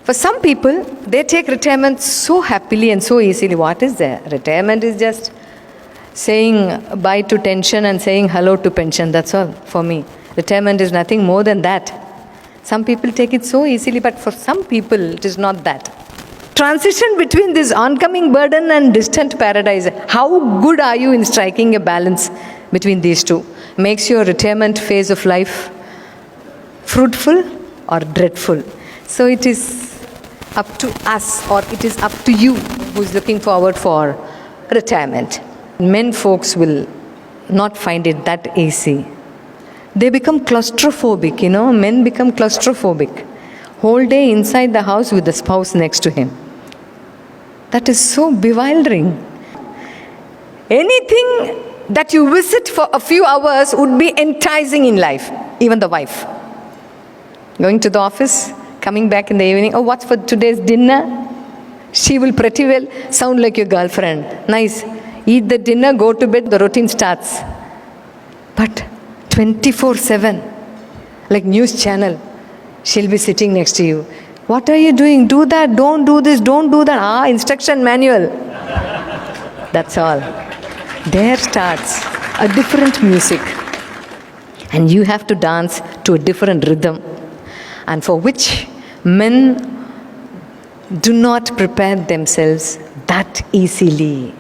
For some people, they take retirement so happily and so easily. What is there? Retirement is just saying bye to tension and saying hello to pension. That's all for me. Retirement is nothing more than that. Some people take it so easily, but for some people, it is not that. Transition between this oncoming burden and distant paradise. How good are you in striking a balance between these two? Makes your retirement phase of life fruitful or dreadful. So it is up to us, or it is up to you who is looking forward for retirement. Men folks will not find it that easy. They become claustrophobic, men become claustrophobic. Whole day inside the house with the spouse next to him. That is so bewildering. Anything that you visit for a few hours would be enticing in life, even the wife. Going to the office, coming back in the evening, what's for today's dinner? She will pretty well sound like your girlfriend. Nice. Eat the dinner, go to bed, the routine starts. But 24/7, like news channel, she'll be sitting next to you. What are you doing? Do that, don't do this, don't do that. Instruction manual. That's all. There starts a different music. And you have to dance to a different rhythm. And for which men do not prepare themselves that easily.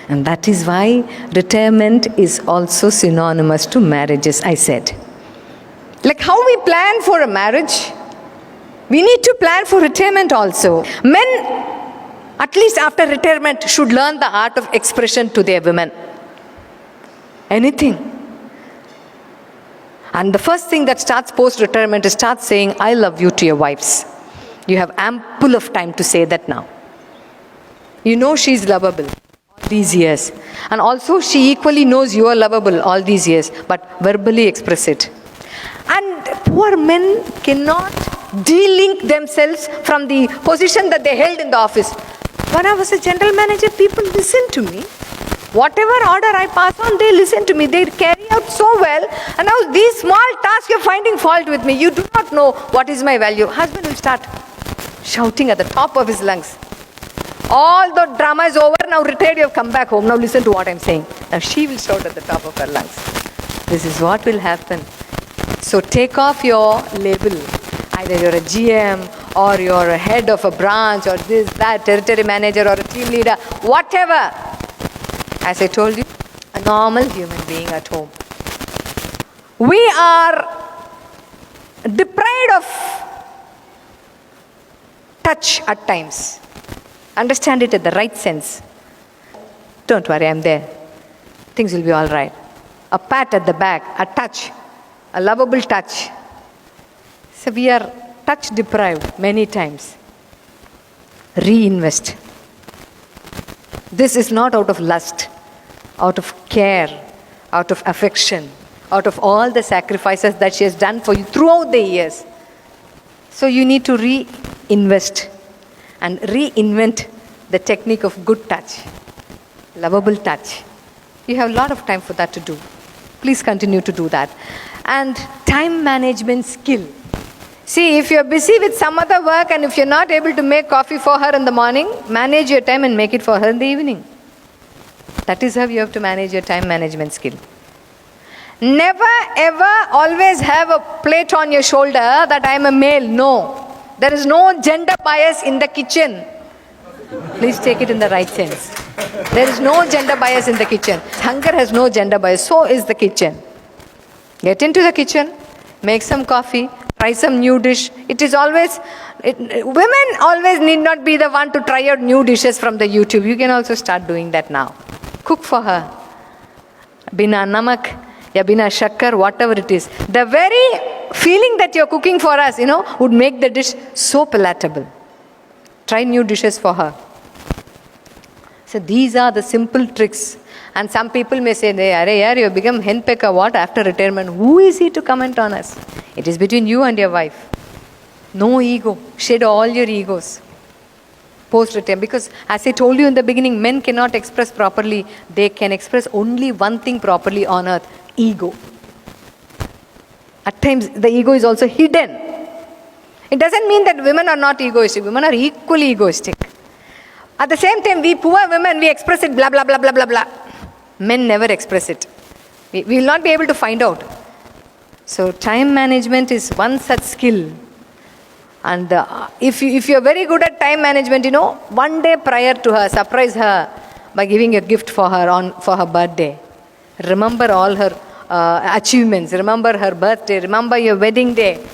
And that is why retirement is also synonymous to marriages, I said. Like how we plan for a marriage, we need to plan for retirement also. Men, at least after retirement, should learn the art of expression to their women. Anything. And the first thing that starts post-retirement is start saying, I love you to your wives. You have ample of time to say that now. You know she's lovable all these years. And also she equally knows you are lovable all these years. But verbally express it. And poor men cannot de-link themselves from the position that they held in the office. When I was a general manager, people listened to me. Whatever order I pass on, they listen to me. They carry out so well. And now these small tasks you're finding fault with me. You do not know what is my value. Husband will start shouting at the top of his lungs. All the drama is over. Now retired, you have come back home. Now listen to what I'm saying. Now she will shout at the top of her lungs. This is what will happen. So take off your label. Either you're a GM or you're a head of a branch or this, that, territory manager or a team leader, whatever. As I told you, a normal human being at home. We are deprived of touch at times. Understand it in the right sense. Don't worry, I'm there. Things will be all right. A pat at the back, a touch, a lovable touch. So we are touch deprived many times. Reinvest. This is not out of lust, out of care, out of affection, out of all the sacrifices that she has done for you throughout the years. So you need to reinvest and reinvent the technique of good touch, lovable touch. You have a lot of time for that to do. Please continue to do that. And time management skill. See, if you're busy with some other work and if you're not able to make coffee for her in the morning, manage your time and make it for her in the evening. That is how you have to manage your time management skill. Never ever always have a plate on your shoulder that I am a male. No. There is no gender bias in the kitchen. Please take it in the right sense. There is no gender bias in the kitchen. Hunger has no gender bias. So is the kitchen. Get into the kitchen, make some coffee, try some new dish. It is always, women always need not be the one to try out new dishes from the YouTube. You can also start doing that now. Cook for her. Bina namak, ya bina shakkar, whatever it is. The very feeling that you're cooking for us, would make the dish so palatable. Try new dishes for her. So these are the simple tricks. And some people may say, "Arey, you have become henpecker, what, after retirement? Who is he to comment on us?" It is between you and your wife. No ego. Shed all your egos. Post-retirement. Because as I told you in the beginning, men cannot express properly. They can express only one thing properly on earth. Ego. At times, the ego is also hidden. It doesn't mean that women are not egoistic. Women are equally egoistic. At the same time, we poor women, we express it blah, blah, blah, blah, blah, blah. Men never express it. We will not be able to find out. So time management is one such skill. And if you're very good at time management, one day prior to her, surprise her by giving a gift for her birthday. Remember all her achievements. Remember her birthday. Remember your wedding day.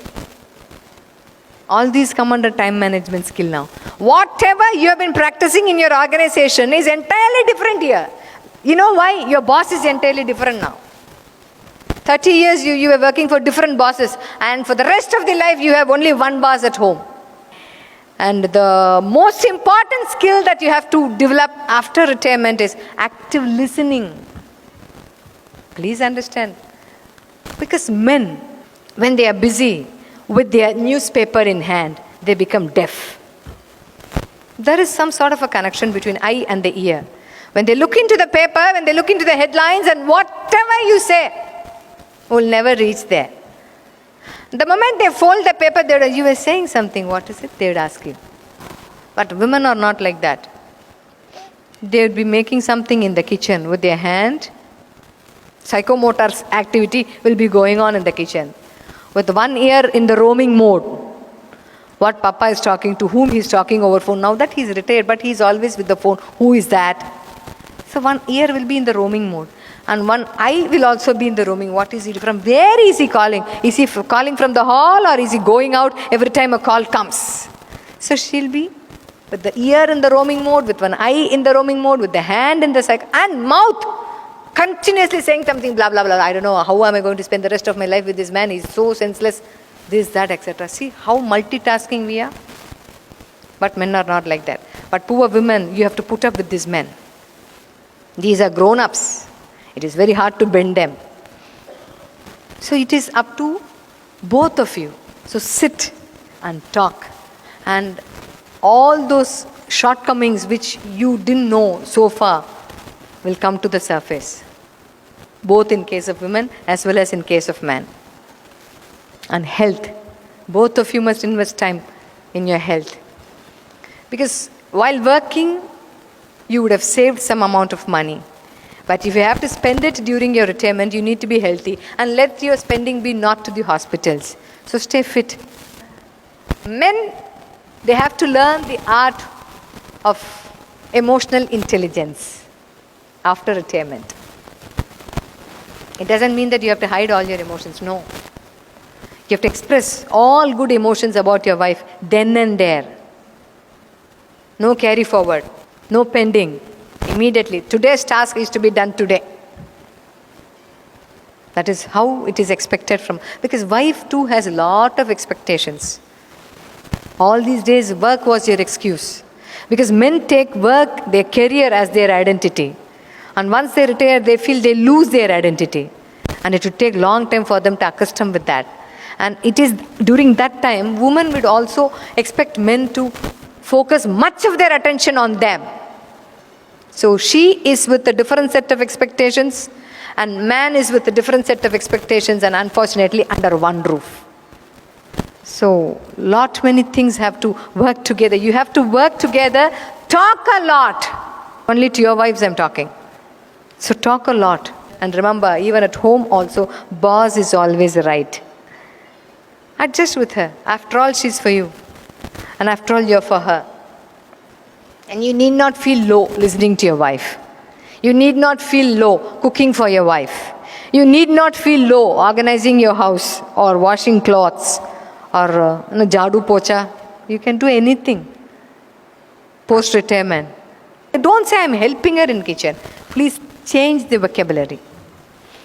All these come under time management skill now. Whatever you have been practicing in your organization is entirely different here. You know why? Your boss is entirely different now. 30 years you were working for different bosses, and for the rest of the life you have only one boss at home. And the most important skill that you have to develop after retirement is active listening. Please understand. Because men, when they are busy with their newspaper in hand, they become deaf. There is some sort of a connection between eye and the ear. When they look into the paper, when they look into the headlines, and whatever you say will never reach there. The moment they fold the paper, you were saying something, what is it? They would ask you. But women are not like that. They would be making something in the kitchen with their hand. Psychomotor activity will be going on in the kitchen. With one ear in the roaming mode. What Papa is talking to, whom he is talking over phone. Now that he is retired, but he is always with the phone. Who is that? So one ear will be in the roaming mode. And one eye will also be in the roaming. What is he from? Where is he calling? Is he calling from the hall, or is he going out every time a call comes? So she'll be with the ear in the roaming mode, with one eye in the roaming mode, with the hand in the cycle, and mouth continuously saying something, blah, blah, blah. I don't know, how am I going to spend the rest of my life with this man? He's so senseless, this, that, etc. See how multitasking we are? But men are not like that. But poor women, you have to put up with these men. These are grown-ups. It is very hard to bend them. So it is up to both of you. So sit and talk. And all those shortcomings which you didn't know so far will come to the surface. Both in case of women as well as in case of men. And health. Both of you must invest time in your health. Because while working, you would have saved some amount of money. But if you have to spend it during your retirement, you need to be healthy. And let your spending be not to the hospitals. So stay fit. Men, they have to learn the art of emotional intelligence after retirement. It doesn't mean that you have to hide all your emotions. No. You have to express all good emotions about your wife then and there. No carry forward. No pending. Immediately. Today's task is to be done today. That is how it is expected from. Because wife too has a lot of expectations. All these days work was your excuse. Because men take work, their career as their identity. And once they retire, they feel they lose their identity. And it would take long time for them to accustom with that. And it is during that time, women would also expect men to focus much of their attention on them. So she is with a different set of expectations, and man is with a different set of expectations, and unfortunately under one roof. So many things have to work together. You have to work together, talk a lot. Only to your wives I'm talking. So talk a lot. And remember, even at home also, boss is always right. Adjust with her. After all, she's for you. And after all, you're for her. And you need not feel low listening to your wife. You need not feel low cooking for your wife. You need not feel low organizing your house or washing clothes or jadu pocha. You can do anything post-retirement. Don't say I'm helping her in kitchen. Please change the vocabulary.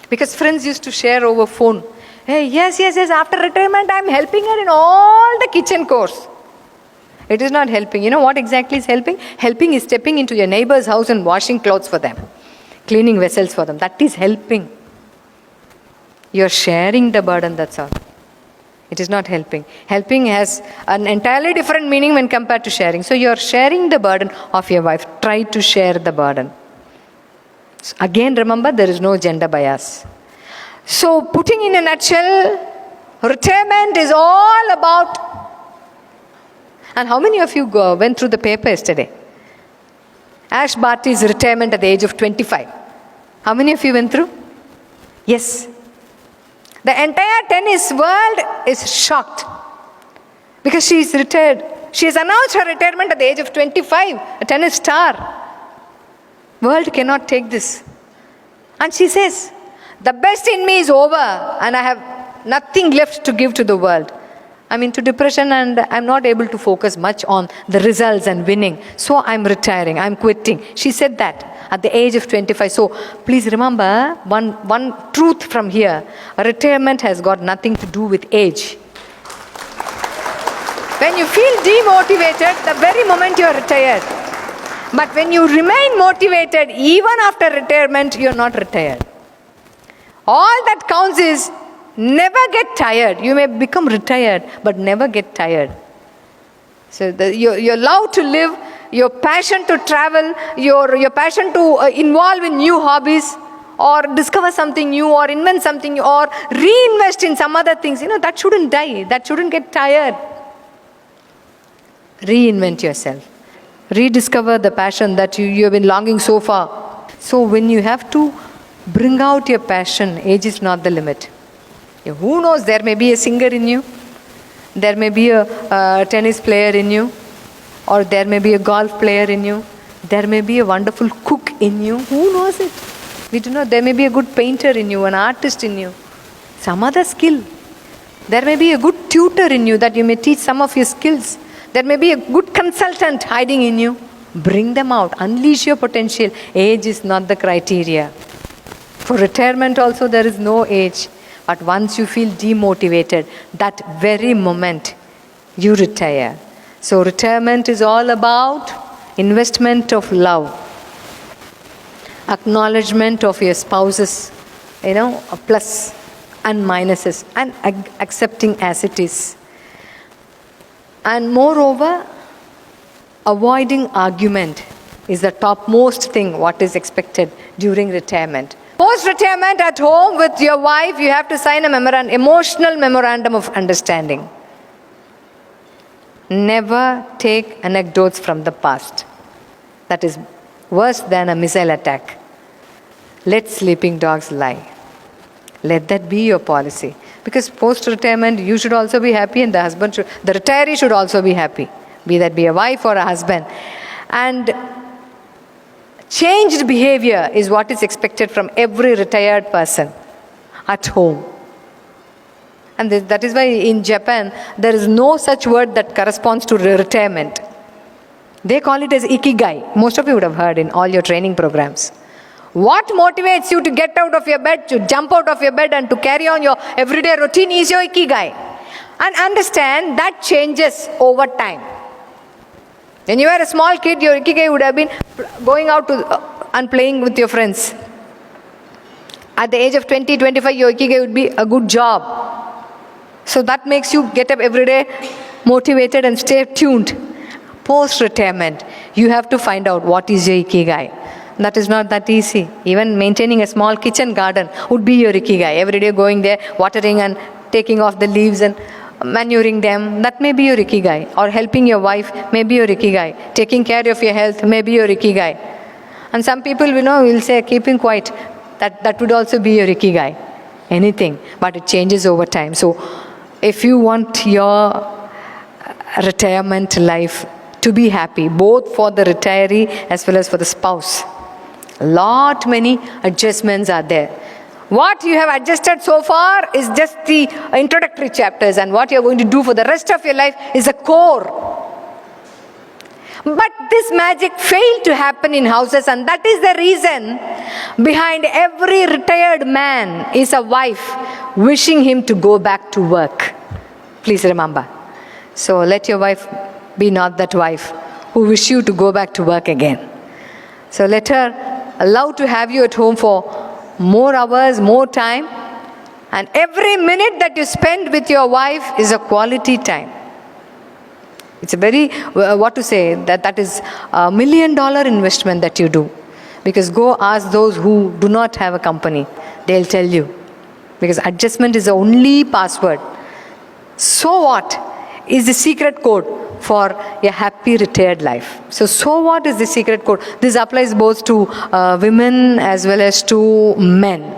Because friends used to share over phone. Hey, yes, after retirement I'm helping her in all the kitchen chores. It is not helping. You know what exactly is helping? Helping is stepping into your neighbor's house and washing clothes for them. Cleaning vessels for them. That is helping. You're sharing the burden, that's all. It is not helping. Helping has an entirely different meaning when compared to sharing. So you're sharing the burden of your wife. Try to share the burden. So again, remember, there is no gender bias. So putting in a nutshell, retirement is all about And how many of you went through the paper yesterday? Ash Barty's retirement at the age of 25. How many of you went through? Yes. The entire tennis world is shocked because she is retired. She has announced her retirement at the age of 25, a tennis star. World cannot take this. And she says, the best in me is over and I have nothing left to give to the world. I'm into depression and I'm not able to focus much on the results and winning. So I'm retiring, I'm quitting. She said that at the age of 25. So please remember one truth from here. Retirement has got nothing to do with age. When you feel demotivated, the very moment you are retired. But when you remain motivated, even after retirement, you are not retired. All that counts is never get tired. You may become retired, but never get tired. So your love to live, your passion to travel, your passion to involve in new hobbies, or discover something new, or invent something new, or reinvest in some other things, that shouldn't die. That shouldn't get tired. Reinvent yourself. Rediscover the passion that you have been longing so far. So when you have to bring out your passion, age is not the limit. Who knows, there may be a singer in you, there may be a tennis player in you, or there may be a golf player in you, there may be a wonderful cook in you. Who knows it? We do not. There may be a good painter in you, an artist in you, some other skill. There may be a good tutor in you that you may teach some of your skills. There may be a good consultant hiding in you. Bring them out. Unleash your potential. Age is not the criteria. For retirement also there is no age. But once you feel demotivated, that very moment you retire. So retirement is all about investment of love. Acknowledgement of your spouse's, plus and minuses, and accepting as it is. And moreover, avoiding argument is the topmost thing what is expected during retirement. Post-retirement at home with your wife, you have to sign emotional memorandum of understanding. Never take anecdotes from the past. That is worse than a missile attack. Let sleeping dogs lie. Let that be your policy. Because post-retirement, you should also be happy, and the retiree should also be happy. Be that be a wife or a husband. And changed behavior is what is expected from every retired person at home. And that is why in Japan, there is no such word that corresponds to retirement. They call it as ikigai. Most of you would have heard in all your training programs. What motivates you to get out of your bed, to jump out of your bed and to carry on your everyday routine is your ikigai. And understand that changes over time. When you were a small kid, your ikigai would have been going out and playing with your friends. At the age of 20, 25, your ikigai would be a good job. So that makes you get up every day motivated and stay tuned. Post-retirement, you have to find out what is your ikigai. That is not that easy. Even maintaining a small kitchen garden would be your ikigai. Every day going there, watering and taking off the leaves and manuring them, that may be your ikigai. Or helping your wife may be your ikigai. Taking care of your health may be your ikigai. And some people, will say keeping quiet. That would also be your ikigai. Anything. But it changes over time. So if you want your retirement life to be happy, both for the retiree as well as for the spouse, many adjustments are there. What you have adjusted so far is just the introductory chapters, and what you are going to do for the rest of your life is the core. But this magic failed to happen in houses, and that is the reason behind every retired man is a wife wishing him to go back to work. Please remember. So let your wife be not that wife who wish you to go back to work again. So let her allow to have you at home for more hours, more time. And every minute that you spend with your wife is a quality time. It's a very, that is $1 million investment that you do. Because go ask those who do not have a company. They'll tell you. Because adjustment is the only password. So what is the secret code for a happy retired life. So what is the secret code? This applies both to women as well as to men.